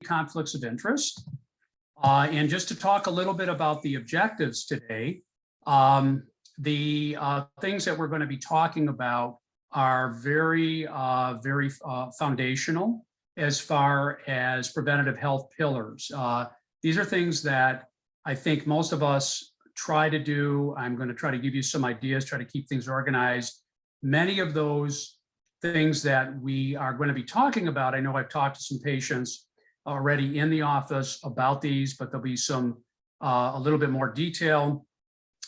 conflicts of interest. And just to talk a little bit about the objectives today, the things that we're going to be talking about are very foundational as far as preventative health pillars. These are things that I think most of us try to do. I'm going to try to give you some ideas, try to keep things organized. Many of those things that we are going to be talking about, I know I've talked to some patients already in the office about these, but there'll be some a little bit more detail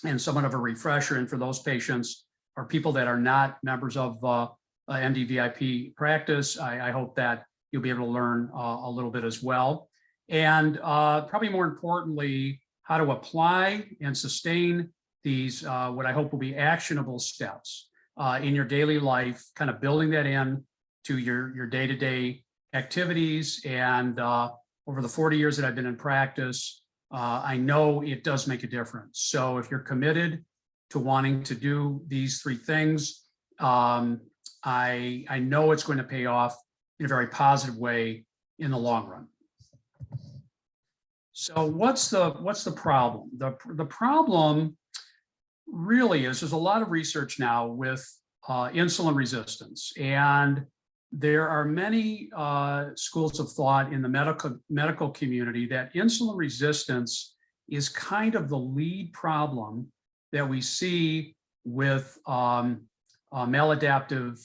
and somewhat of a refresher. And for those patients or people that are not members of MDVIP practice, I hope that you'll be able to learn a little bit as well. And probably more importantly, how to apply and sustain these, what I hope will be actionable steps in your daily life, kind of building that in to your day-to-day activities. And over the 40 years that I've been in practice, I know it does make a difference. So if you're committed to wanting to do these three things, I know it's going to pay off in a very positive way in the long run. So what's the problem? The problem really is there's a lot of research now with insulin resistance, and there are many schools of thought in the medical community that insulin resistance is kind of the lead problem that we see with maladaptive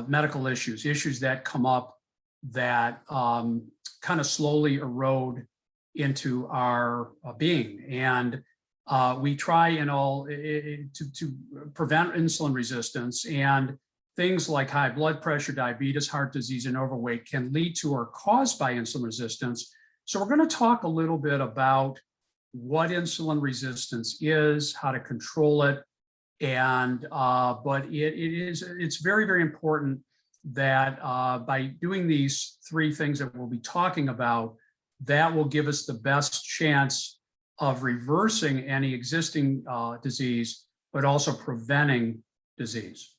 medical issues that come up that kind of slowly erode into our being. And we try to prevent insulin resistance, and things like high blood pressure, diabetes, heart disease, and overweight can lead to or caused by insulin resistance. So we're going to talk a little bit about what insulin resistance is, how to control it, and but it's very, very important that by doing these three things that we'll be talking about, that will give us the best chance of reversing any existing disease, but also preventing disease.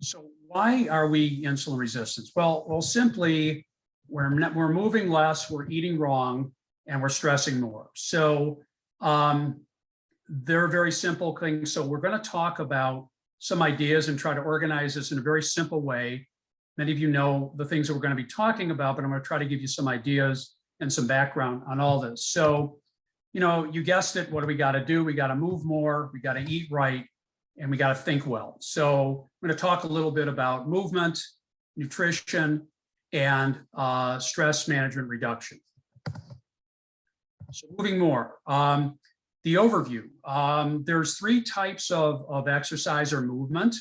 So why are we insulin resistant? Well, simply we're moving less, we're eating wrong, and we're stressing more. So they're very simple things. So we're going to talk about some ideas and try to organize this in a very simple way. Many of you know the things that we're going to be talking about, but I'm going to try to give you some ideas and some background on all this. So, you guessed it. What do we got to do? We got to move more, we got to eat right, and we got to think well. So I'm going to talk a little bit about movement, nutrition, and stress management reduction. So moving more, the overview. There's three types of exercise or movement: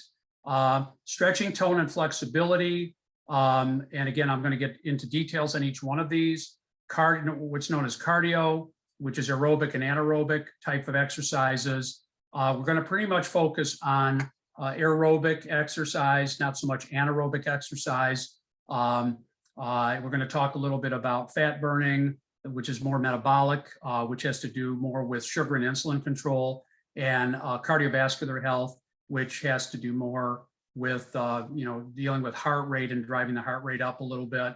stretching, tone, and flexibility. And again, I'm going to get into details on each one of these. What's known as cardio, which is aerobic and anaerobic type of exercises. We're going to pretty much focus on aerobic exercise, not so much anaerobic exercise. We're going to talk a little bit about fat burning, which is more metabolic, which has to do more with sugar and insulin control, and cardiovascular health, which has to do more with dealing with heart rate and driving the heart rate up a little bit,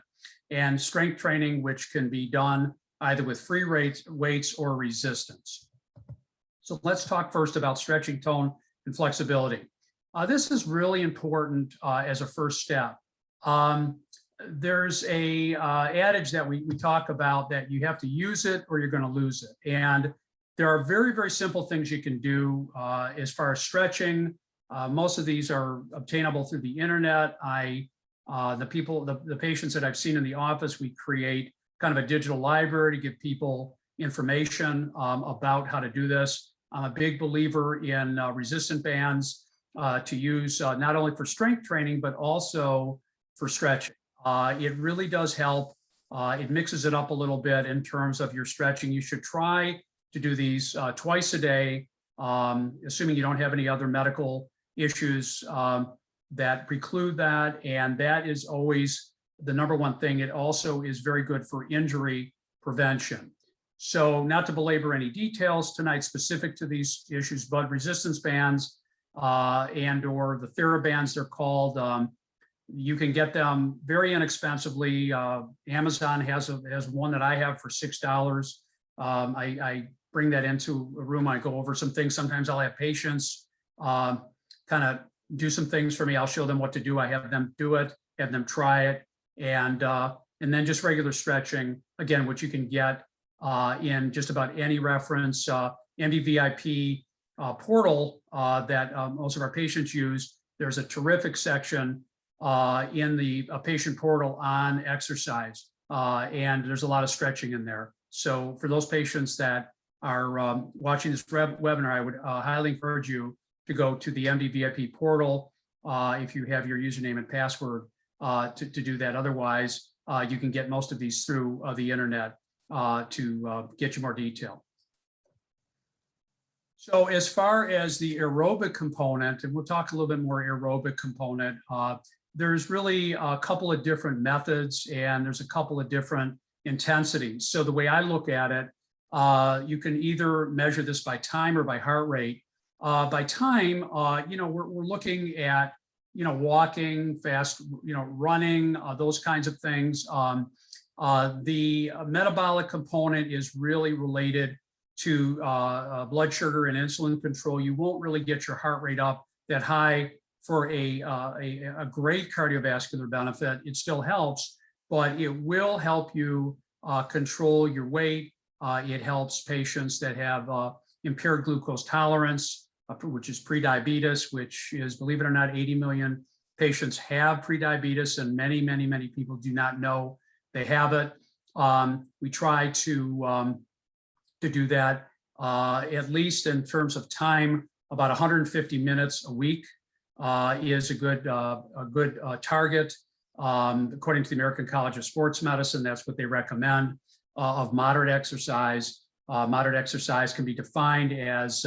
and strength training, which can be done either with free weights or resistance. So let's talk first about stretching, tone, and flexibility. This is really important as a first step. There's a adage that we talk about that you have to use it or you're going to lose it. And there are very, very simple things you can do as far as stretching. Most of these are obtainable through the internet. The patients that I've seen in the office, we create kind of a digital library to give people information about how to do this. I'm a big believer in resistant bands to use not only for strength training, but also for stretching. It really does help. It mixes it up a little bit in terms of your stretching. You should try to do these twice a day, assuming you don't have any other medical issues that preclude that. And that is always the number one thing. It also is very good for injury prevention. So not to belabor any details tonight specific to these issues, but resistance bands and or the TheraBands, they're called, You can get them very inexpensively. Amazon has one that I have for $6. I bring that into a room. I go over some things. Sometimes I'll have patients kind of do some things for me. I'll show them what to do. I have them do it, have them try it, and then just regular stretching, again, which you can get in just about any reference MDVIP portal that most of our patients use. There's a terrific section in the patient portal on exercise, and there's a lot of stretching in there. So for those patients that are watching this webinar, I would highly encourage you to go to the MDVIP portal if you have your username and password to do that. Otherwise, you can get most of these through the internet to get you more detail. So as far as the aerobic component, and we'll talk a little bit more aerobic component, there's really a couple of different methods and there's a couple of different intensities. So the way I look at it, you can either measure this by time or by heart rate. By time, we're looking at, walking fast, running, those kinds of things. The metabolic component is really related to blood sugar and insulin control. You won't really get your heart rate up that high for a great cardiovascular benefit. It still helps, but it will help you control your weight. It helps patients that have impaired glucose tolerance, which is prediabetes, which is, believe it or not, 80 million patients have prediabetes, and many, many, many people do not know they have it. We try to do that at least in terms of time. About 150 minutes a week is a good target. According to the American College of Sports Medicine, that's what they recommend of moderate exercise. Moderate exercise can be defined as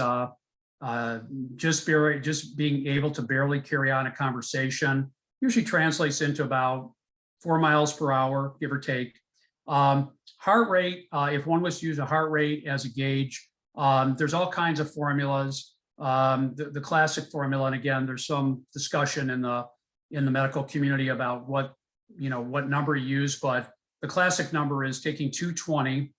just being able to barely carry on a conversation. Usually translates into about 4 miles per hour, give or take. Heart rate, if one was to use a heart rate as a gauge, there's all kinds of formulas. The classic formula, and again, there's some discussion in the medical community about what number you use, but the classic number is taking 220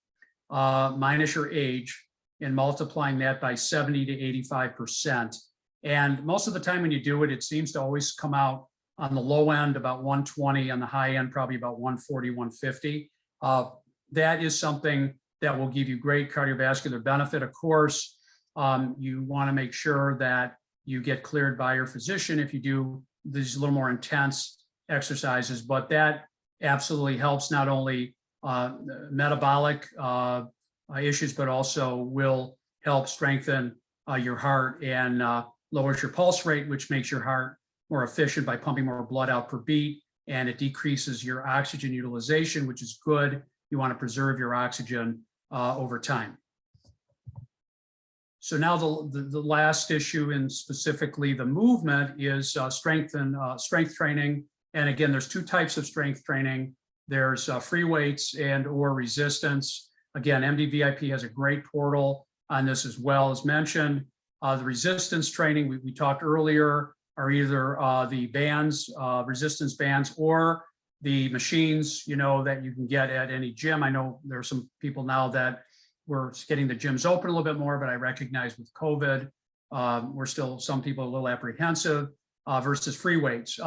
minus your age and multiplying that by 70 to 85%. And most of the time when you do it, it seems to always come out on the low end about 120, on the high end probably about 140, 150. That is something that will give you great cardiovascular benefit. Of course, you want to make sure that you get cleared by your physician if you do these a little more intense exercises, but that absolutely helps not only metabolic issues, but also will help strengthen your heart and lowers your pulse rate, which makes your heart more efficient by pumping more blood out per beat, and it decreases your oxygen utilization, which is good. You want to preserve your oxygen over time. So now the last issue, and specifically the movement, is strength training. And again, there's two types of strength training. There's free weights and or resistance. Again, MDVIP has a great portal on this as well. As mentioned, the resistance training we talked earlier are either the bands, resistance bands, or the machines, that you can get at any gym. I know there are some people now that we're getting the gyms open a little bit more, but I recognize with COVID, we're still, some people, a little apprehensive versus free weights.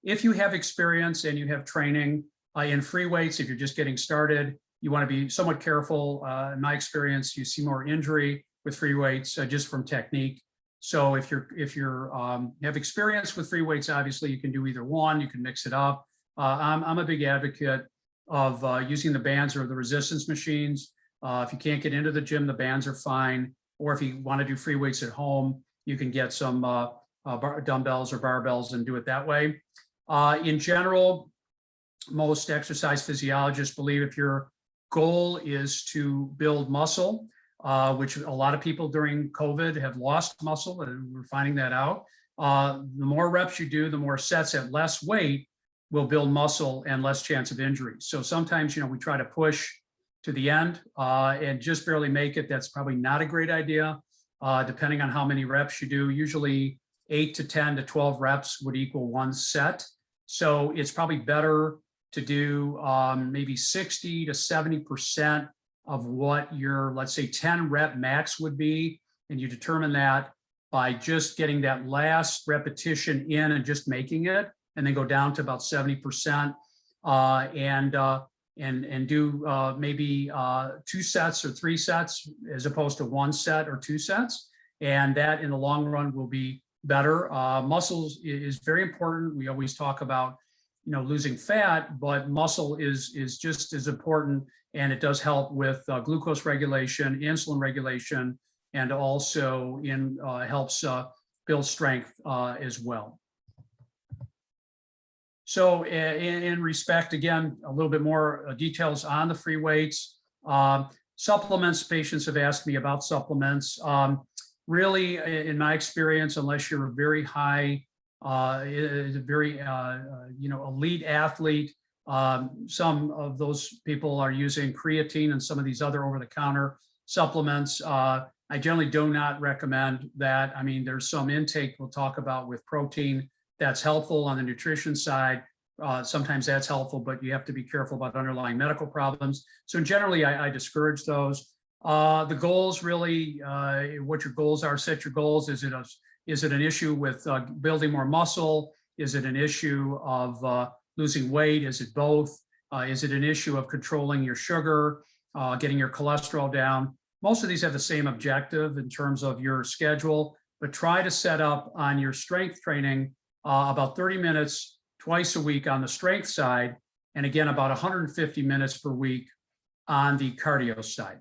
If you have experience and you have training in free weights, if you're just getting started, you want to be somewhat careful. In my experience, you see more injury with free weights just from technique. So if you have experience with free weights, obviously you can do either one. You can mix it up. I'm a big advocate of using the bands or the resistance machines. If you can't get into the gym, the bands are fine. Or if you want to do free weights at home, you can get some dumbbells or barbells and do it that way. In general, most exercise physiologists believe if your goal is to build muscle, which a lot of people during COVID have lost muscle, and we're finding that out. The more reps you do, the more sets at less weight will build muscle and less chance of injury. So sometimes, we try to push to the end and just barely make it. That's probably not a great idea, depending on how many reps you do. Usually 8 to 10 to 12 reps would equal one set. So it's probably better to do maybe 60 to 70% of what your, let's say, 10 rep max would be. And you determine that by just getting that last repetition in and just making it, and then go down to about 70%, and do maybe 2 sets or 3 sets as opposed to 1 set or 2 sets. And that in the long run will be better. Muscles is very important. We always talk about, losing fat, but muscle is just as important, and it does help with glucose regulation, insulin regulation, and also helps build strength as well. So in respect, again, a little bit more details on the free weights. Supplements, patients have asked me about supplements. Really, in my experience, unless you're a very high, very elite athlete, some of those people are using creatine and some of these other over-the-counter supplements. I generally do not recommend that. I mean, there's some intake we'll talk about with protein that's helpful on the nutrition side. Sometimes that's helpful, but you have to be careful about underlying medical problems. So generally, I discourage those. The goals, really, what your goals are, set your goals. Is it an issue with building more muscle? Is it an issue of losing weight? Is it both? Is it an issue of controlling your sugar, getting your cholesterol down? Most of these have the same objective in terms of your schedule, but try to set up on your strength training about 30 minutes twice a week on the strength side, and again, about 150 minutes per week on the cardio side.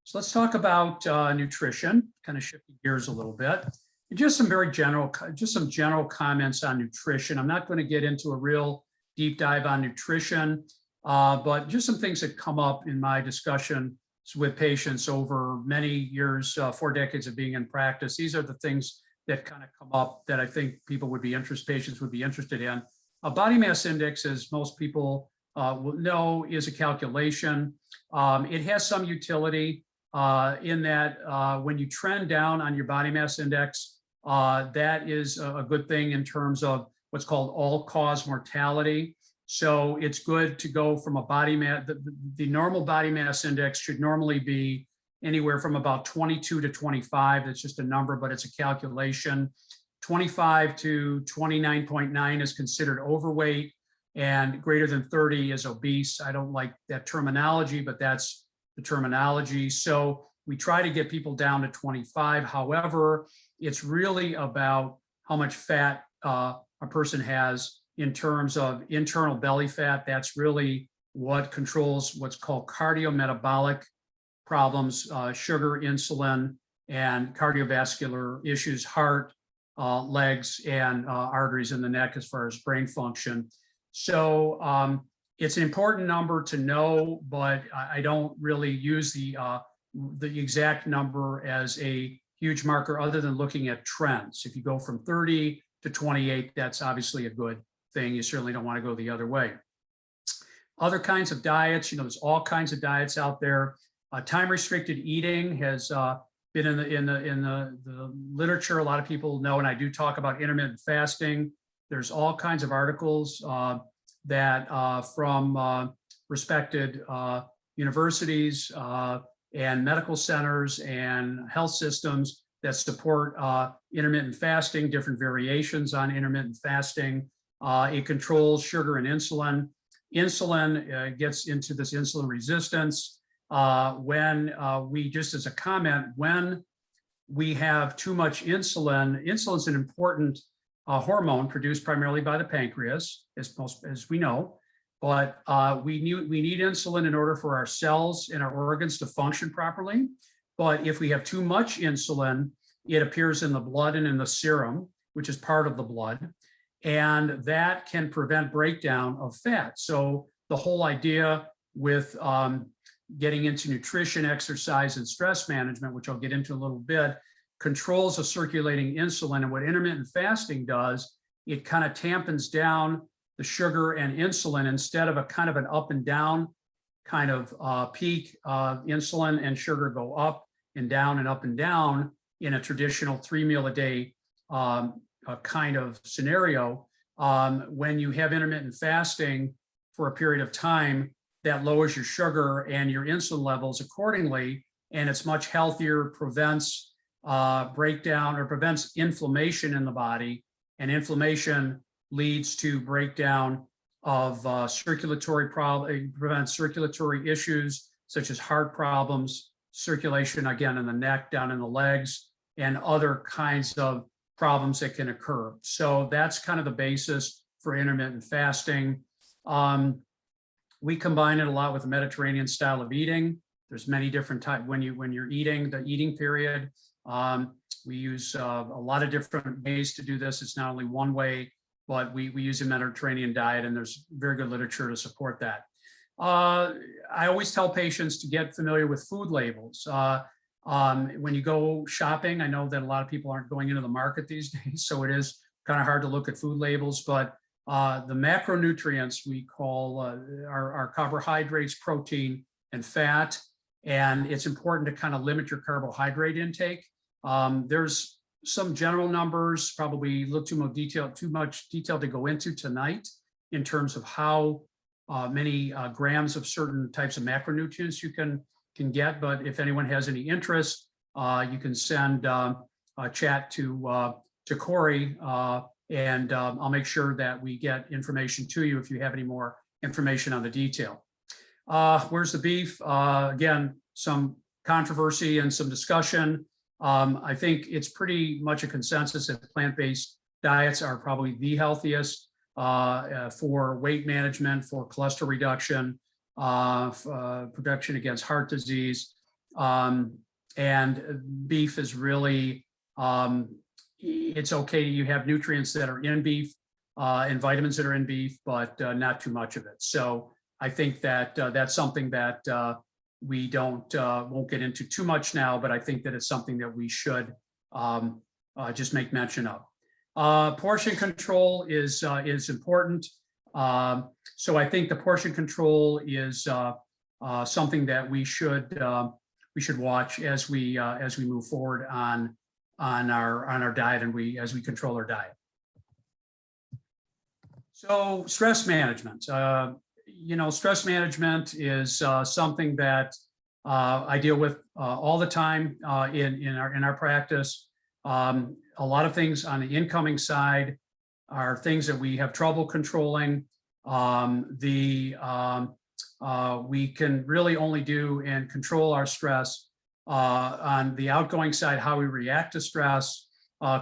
So let's talk about nutrition, kind of shifting gears a little bit. And just some general comments on nutrition. I'm not going to get into a real deep dive on nutrition, but just some things that come up in my discussion with patients over many years, 4 decades of being in practice. These are the things that kind of come up that I think patients would be interested in. A body mass index, as most people will know, is a calculation. It has some utility in that when you trend down on your body mass index, that is a good thing in terms of what's called all-cause mortality. So it's good to go from a body mass, the normal body mass index should normally be anywhere from about 22 to 25. That's just a number, but it's a calculation. 25 to 29.9 is considered overweight, and greater than 30 is obese. I don't like that terminology, but that's the terminology. So we try to get people down to 25. However, it's really about how much fat a person has in terms of internal belly fat. That's really what controls what's called cardiometabolic problems, sugar, insulin, and cardiovascular issues, heart, legs, and arteries in the neck as far as brain function. So it's an important number to know, but I don't really use the exact number as a huge marker other than looking at trends. If you go from 30 to 28, that's obviously a good thing. You certainly don't want to go the other way. Other kinds of diets, there's all kinds of diets out there. Time-restricted eating has been in the literature. A lot of people know, and I do talk about intermittent fasting. There's all kinds of articles that from respected universities and medical centers and health systems that support intermittent fasting, different variations on intermittent fasting. It controls sugar and insulin. Insulin gets into this insulin resistance. When we, just as a comment, when we have too much insulin, insulin's an important hormone produced primarily by the pancreas, as we know, but we need insulin in order for our cells and our organs to function properly. But if we have too much insulin, it appears in the blood and in the serum, which is part of the blood, and that can prevent breakdown of fat. So the whole idea with getting into nutrition, exercise, and stress management, which I'll get into a little bit, controls the circulating insulin. And what intermittent fasting does, it kind of tampons down the sugar and insulin instead of a kind of an up and down kind of peak. Insulin and sugar go up and down and up and down in a traditional 3 meal a day kind of scenario. when you have intermittent fasting for a period of time, that lowers your sugar and your insulin levels accordingly, and it's much healthier, prevents breakdown or prevents inflammation in the body, and inflammation leads to breakdown of circulatory problems, prevents circulatory issues such as heart problems, circulation again in the neck, down in the legs, and other kinds of problems that can occur. So that's kind of the basis for intermittent fasting. We combine it a lot with the Mediterranean style of eating. There's many different types when you're eating, the eating period. We use a lot of different ways to do this. It's not only one way, but we use a Mediterranean diet, and there's very good literature to support that. I always tell patients to get familiar with food labels. When you go shopping, I know that a lot of people aren't going into the market these days, so it is kind of hard to look at food labels, but the macronutrients we call are carbohydrates, protein, and fat, and it's important to kind of limit your carbohydrate intake. There's some general numbers, probably a little too much detail to go into tonight in terms of how many grams of certain types of macronutrients you can get. But if anyone has any interest, you can send a chat to Corey, and I'll make sure that we get information to you if you have any more information on the detail. Where's the beef? Again, some controversy and some discussion. I think it's pretty much a consensus that plant-based diets are probably the healthiest for weight management, for cholesterol reduction, protection against heart disease. And beef is really, it's okay. You have nutrients that are in beef and vitamins that are in beef, but not too much of it. So I think that that's something that we won't get into too much now, but I think that it's something that we should just make mention of. Portion control is important. So I think the portion control is something that we should watch as we move forward on our diet, and as we control our diet. So stress management. Stress management is something that I deal with all the time in our practice. A lot of things on the incoming side are things that we have trouble controlling. We can really only do and control our stress on the outgoing side, how we react to stress,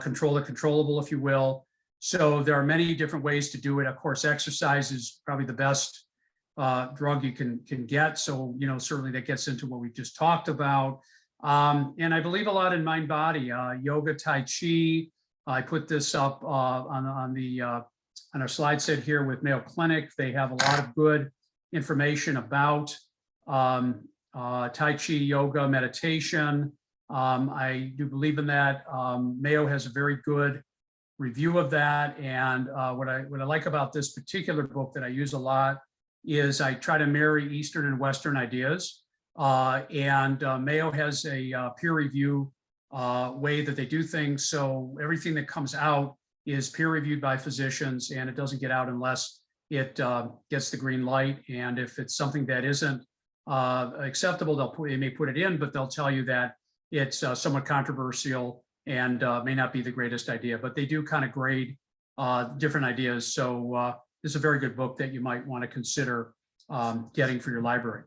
control the controllable, if you will. So there are many different ways to do it. Of course, exercise is probably the best drug you can get. So, certainly that gets into what we just talked about. And I believe a lot in mind body, yoga, Tai Chi. I put this up on our slide set here with Mayo Clinic. They have a lot of good information about Tai Chi, yoga, meditation. I do believe in that. Mayo has a very good review of that. And what I like about this particular book that I use a lot is I try to marry Eastern and Western ideas. And Mayo has a peer review way that they do things. So everything that comes out is peer reviewed by physicians, and it doesn't get out unless it gets the green light. And if it's something that isn't acceptable, they may put it in, but they'll tell you that it's somewhat controversial and may not be the greatest idea. But they do kind of grade different ideas. So this is a very good book that you might want to consider getting for your library.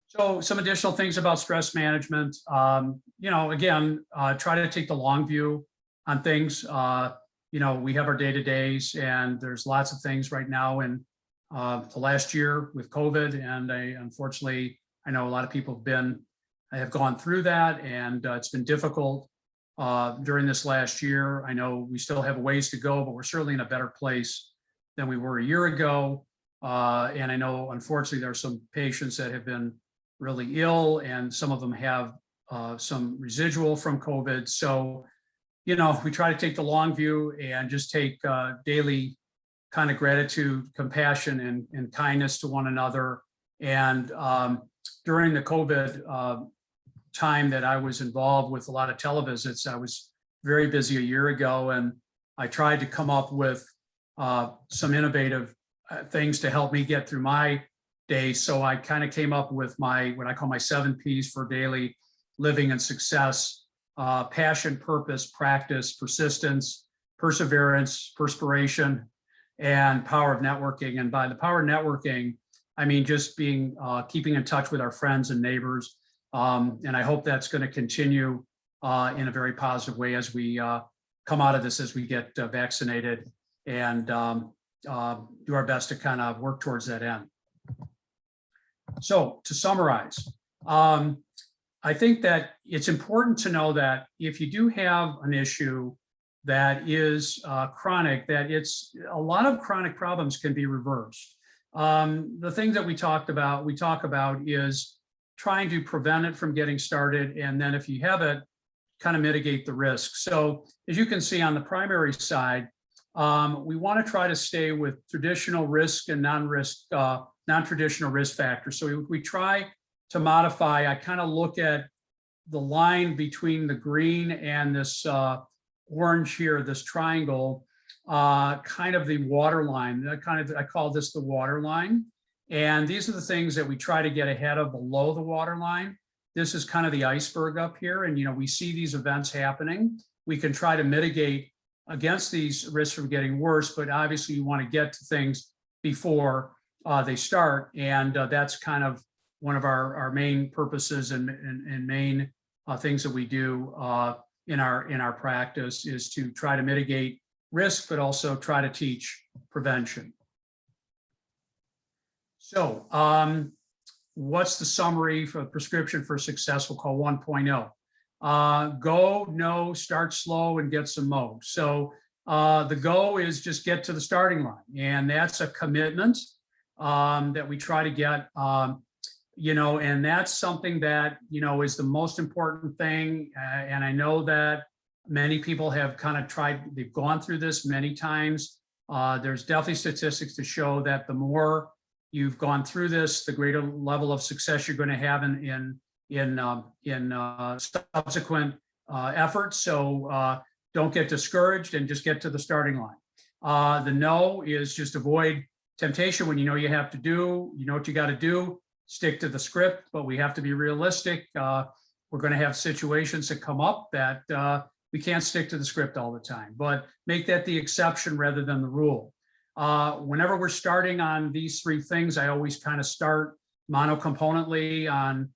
So some additional things about stress management. Again, try to take the long view on things. We have our day-to-days, and there's lots of things right now in the last year with COVID. And unfortunately, I know a lot of people have gone through that, and it's been difficult during this last year. I know we still have a ways to go, but we're certainly in a better place than we were a year ago. And I know, unfortunately, there are some patients that have been really ill, and some of them have some residual from COVID. So, we try to take the long view and just take daily kind of gratitude, compassion, and kindness to one another. And during the COVID time that I was involved with a lot of televisits, I was very busy a year ago, and I tried to come up with some innovative things to help me get through my day. So I kind of came up with what I call my 7 Ps for daily living and success: passion, purpose, practice, persistence, perseverance, perspiration, and power of networking. And by the power of networking, I mean just keeping in touch with our friends and neighbors. And I hope that's going to continue in a very positive way as we come out of this, as we get vaccinated, and do our best to kind of work towards that end. So to summarize, I think that it's important to know that if you do have an issue that is chronic, that a lot of chronic problems can be reversed. The thing that we talk about is trying to prevent it from getting started, and then if you have it, kind of mitigate the risk. So as you can see on the primary side, we want to try to stay with traditional risk and non-traditional risk factors. So we try to modify. I kind of look at the line between the green and this orange here, this triangle, kind of the water line. I call this the water line. And these are the things that we try to get ahead of below the water line. This is kind of the iceberg up here. And, we see these events happening. We can try to mitigate against these risks from getting worse, but obviously you want to get to things before they start. And that's kind of one of our main purposes and main things that we do in our practice, is to try to mitigate risk, but also try to teach prevention. So what's the summary for prescription for success? We'll call 1.0. Go, know, start slow, and get some mo. So the go is just get to the starting line. And that's a commitment that we try to get, and that's something that, is the most important thing. And I know that many people have kind of they've gone through this many times. There's definitely statistics to show that the more you've gone through this, the greater level of success you're going to have in subsequent efforts. So don't get discouraged and just get to the starting line. The no is just avoid temptation when you have to do, what you got to do, stick to the script, but we have to be realistic. We're going to have situations that come up that we can't stick to the script all the time, but make that the exception rather than the rule. Whenever we're starting on these 3 things, I always kind of start monocomponently on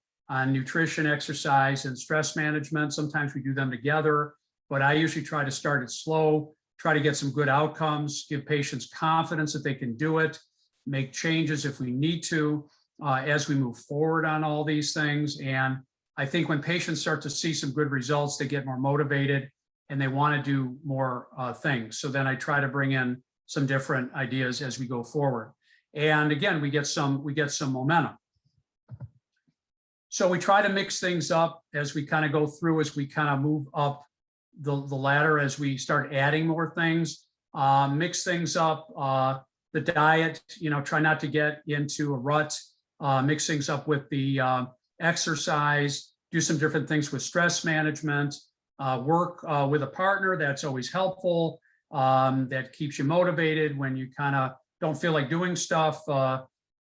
nutrition, exercise, and stress management. Sometimes we do them together, but I usually try to start it slow, try to get some good outcomes, give patients confidence that they can do it, make changes if we need to as we move forward on all these things. And I think when patients start to see some good results, they get more motivated and they want to do more things. So then I try to bring in some different ideas as we go forward. And again, we get some momentum. So we try to mix things up as we kind of go through, as we kind of move up the ladder, as we start adding more things, mix things up. The diet, try not to get into a rut, mix things up with the exercise, do some different things with stress management, work with a partner. That's always helpful. That keeps you motivated when you kind of don't feel like doing stuff.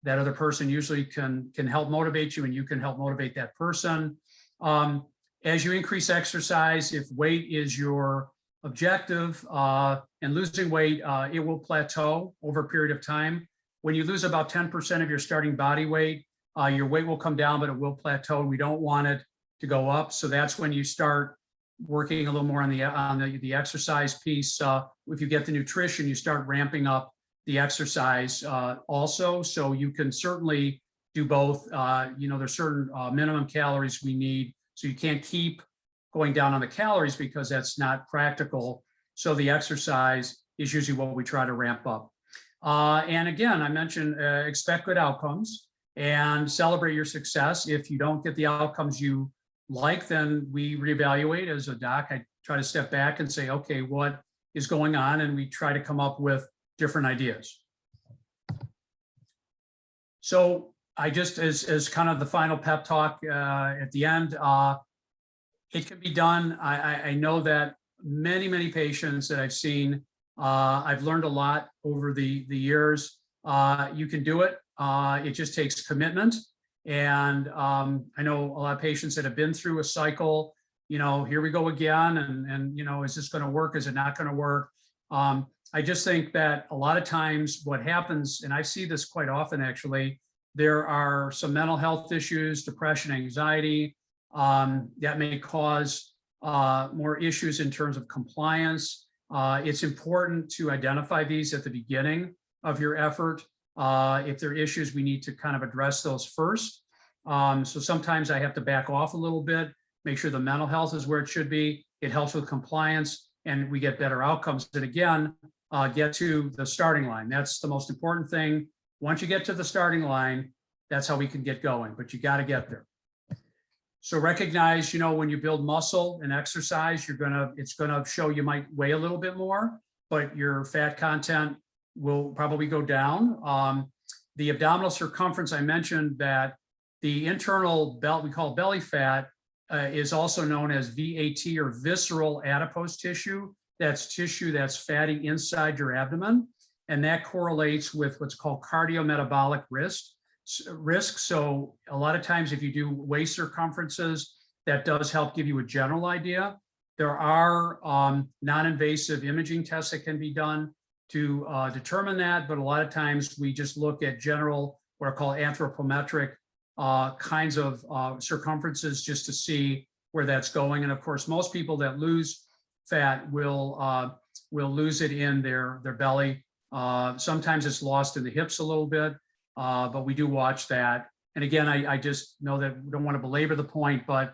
That other person usually can help motivate you, and you can help motivate that person. As you increase exercise, if weight is your objective and losing weight, it will plateau over a period of time. When you lose about 10% of your starting body weight, your weight will come down, but it will plateau. We don't want it to go up. So that's when you start working a little more on the exercise piece. If you get the nutrition, you start ramping up the exercise also. So you can certainly do both. There's certain minimum calories we need. So you can't keep going down on the calories because that's not practical. So the exercise is usually what we try to ramp up. And again, I mentioned expect good outcomes and celebrate your success. If you don't get the outcomes you like, then we reevaluate. As a doc, I try to step back and say, okay, what is going on? And we try to come up with different ideas. So I just, as kind of the final pep talk at the end, it can be done. I know that many patients that I've seen I've learned a lot over the years. You can do it. It just takes commitment. And I know a lot of patients that have been through a cycle, here we go again. And is this going to work? Is it not going to work? I just think that a lot of times what happens, and I see this quite often actually, there are some mental health issues, depression, anxiety, that may cause more issues in terms of compliance. It's important to identify these at the beginning of your effort. If there are issues, we need to kind of address those first. So sometimes I have to back off a little bit, make sure the mental health is where it should be. It helps with compliance and we get better outcomes. And again, get to the starting line. That's the most important thing. Once you get to the starting line, that's how we can get going, but you got to get there. So recognize, when you build muscle and exercise, it's gonna show you might weigh a little bit more, but your fat content will probably go down. The abdominal circumference, I mentioned that the internal belt, we call belly fat, is also known as VAT or visceral adipose tissue. That's tissue that's fatty inside your abdomen. And that correlates with what's called cardiometabolic risk. So a lot of times if you do waist circumferences, that does help give you a general idea. There are non-invasive imaging tests that can be done to determine that, but a lot of times we just look at general, what are called anthropometric kinds of circumferences just to see where that's going. And of course, most people that lose fat will lose it in their belly. Sometimes it's lost in the hips a little bit. But we do watch that. And again, I just know that we don't want to belabor the point, but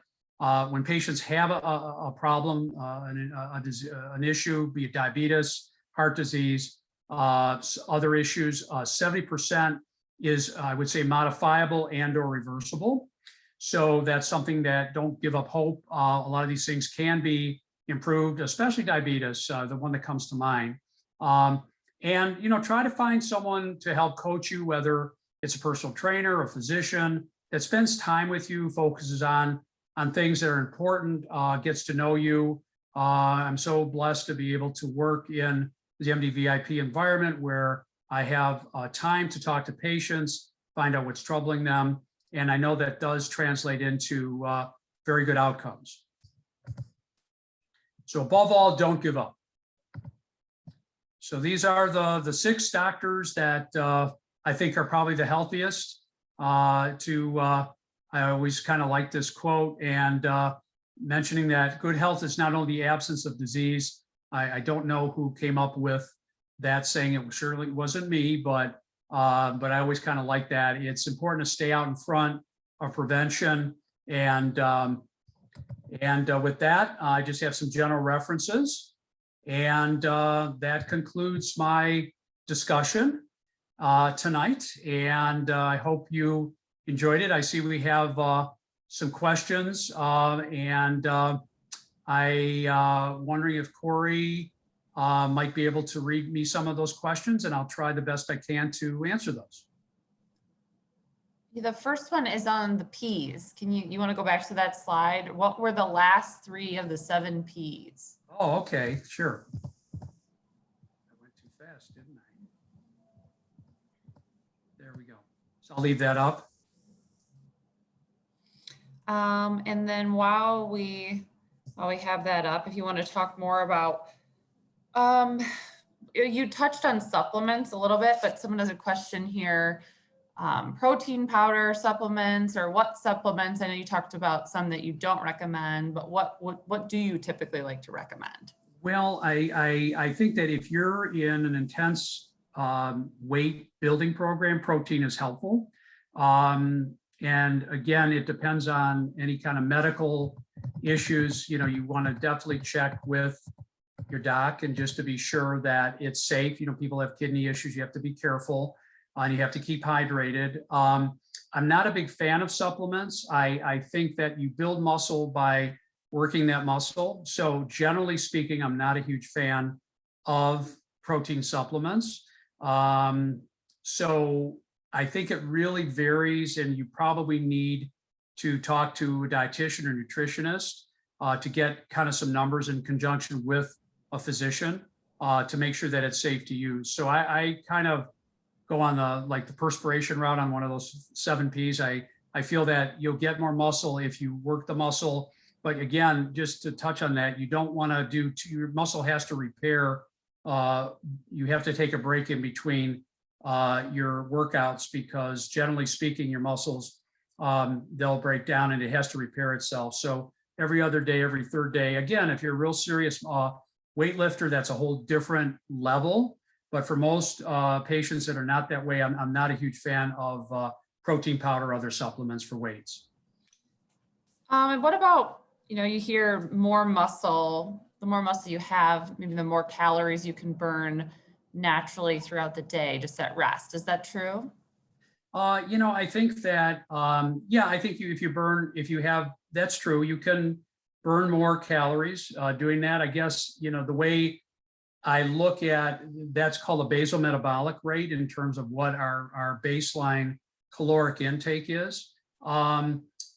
when patients have a problem, an issue, be it diabetes, heart disease, other issues, 70% is, I would say, modifiable and or reversible. So that's something that don't give up hope. A lot of these things can be improved, especially diabetes, the one that comes to mind. And, try to find someone to help coach you, whether it's a personal trainer, a physician that spends time with you, focuses on things that are important, gets to know you. I'm so blessed to be able to work in the MD-VIP environment where I have time to talk to patients, find out what's troubling them. And I know that does translate into very good outcomes. So above all, don't give up. So these are the 6 doctors that I think are probably the healthiest. I always kind of like this quote and mentioning that good health is not only the absence of disease. I don't know who came up with that saying. It surely wasn't me, but I always kind of like that. It's important to stay out in front of prevention. And with that, I just have some general references. And that concludes my discussion tonight. And I hope you enjoyed it. I see we have some questions. And I wondering if Corey might be able to read me some of those questions, and I'll try the best I can to answer those. The first one is on the P's. Can you want to go back to that slide? What were the last 3 of the 7 P's? Oh, okay, sure. I went too fast, didn't I? There we go. So I'll leave that up. And then while we have that up, if you want to talk more about, you touched on supplements a little bit, but someone has a question here. Protein powder supplements, or what supplements? I know you talked about some that you don't recommend, but what do you typically like to recommend? Well, I think that if you're in an intense weight building program, protein is helpful. And again, it depends on any kind of medical issues. You want to definitely check with your doc and just to be sure that it's safe. People have kidney issues, you have to be careful. And you have to keep hydrated. I'm not a big fan of supplements. I think that you build muscle by working that muscle. So generally speaking, I'm not a huge fan of protein supplements. So I think it really varies, and you probably need to talk to a dietitian or nutritionist to get kind of some numbers in conjunction with a physician. to make sure that it's safe to use. So I kind of go on the perspiration route on one of those 7 Ps. I feel that you'll get more muscle if you work the muscle. But again, just to touch on that, you don't want to do, your muscle has to repair. You have to take a break in between your workouts, because generally speaking, your muscles, they'll break down and it has to repair itself. So every other day, every third day, again, if you're a real serious weightlifter, that's a whole different level. But for most patients that are not that way, I'm not a huge fan of protein powder or other supplements for weights. And what about, you hear more muscle, the more muscle you have, maybe the more calories you can burn naturally throughout the day, just at rest. Is that true? I think that, yeah, I think if you have, that's true. You can burn more calories doing that. I guess, the way I look at, that's called a basal metabolic rate in terms of what our baseline caloric intake is.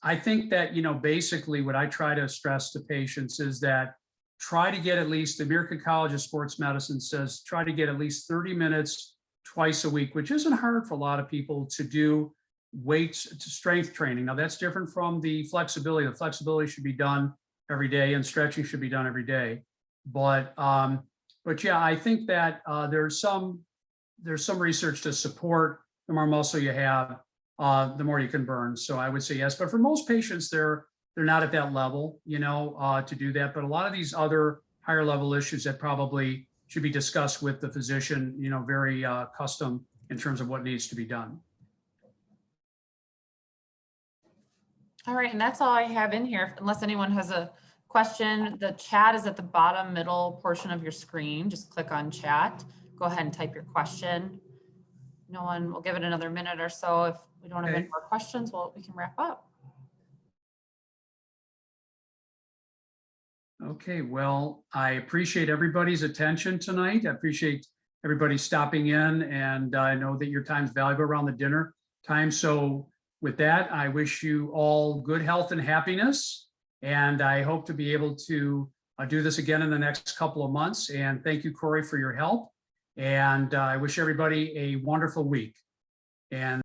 I think that, basically what I try to stress to patients is that try to get at least, the American College of Sports Medicine says, try to get at least 30 minutes twice a week, which isn't hard for a lot of people to do weights to strength training. Now that's different from the flexibility. The flexibility should be done every day and stretching should be done every day. But yeah, I think that there's some research to support the more muscle you have, the more you can burn. So I would say yes. But for most patients, they're not at that level, to do that. But a lot of these other higher level issues that probably should be discussed with the physician, very custom in terms of what needs to be done. All right, and that's all I have in here. Unless anyone has a question, the chat is at the bottom middle portion of your screen. Just click on chat. Go ahead and type your question. No one, we'll give it another minute or so. If we don't have any more questions, well, we can wrap up. Okay, well, I appreciate everybody's attention tonight. I appreciate everybody stopping in, and I know that your time's valuable around the dinner time. So with that, I wish you all good health and happiness, and I hope to be able to do this again in the next couple of months. And thank you, Corey, for your help. And I wish everybody a wonderful week. And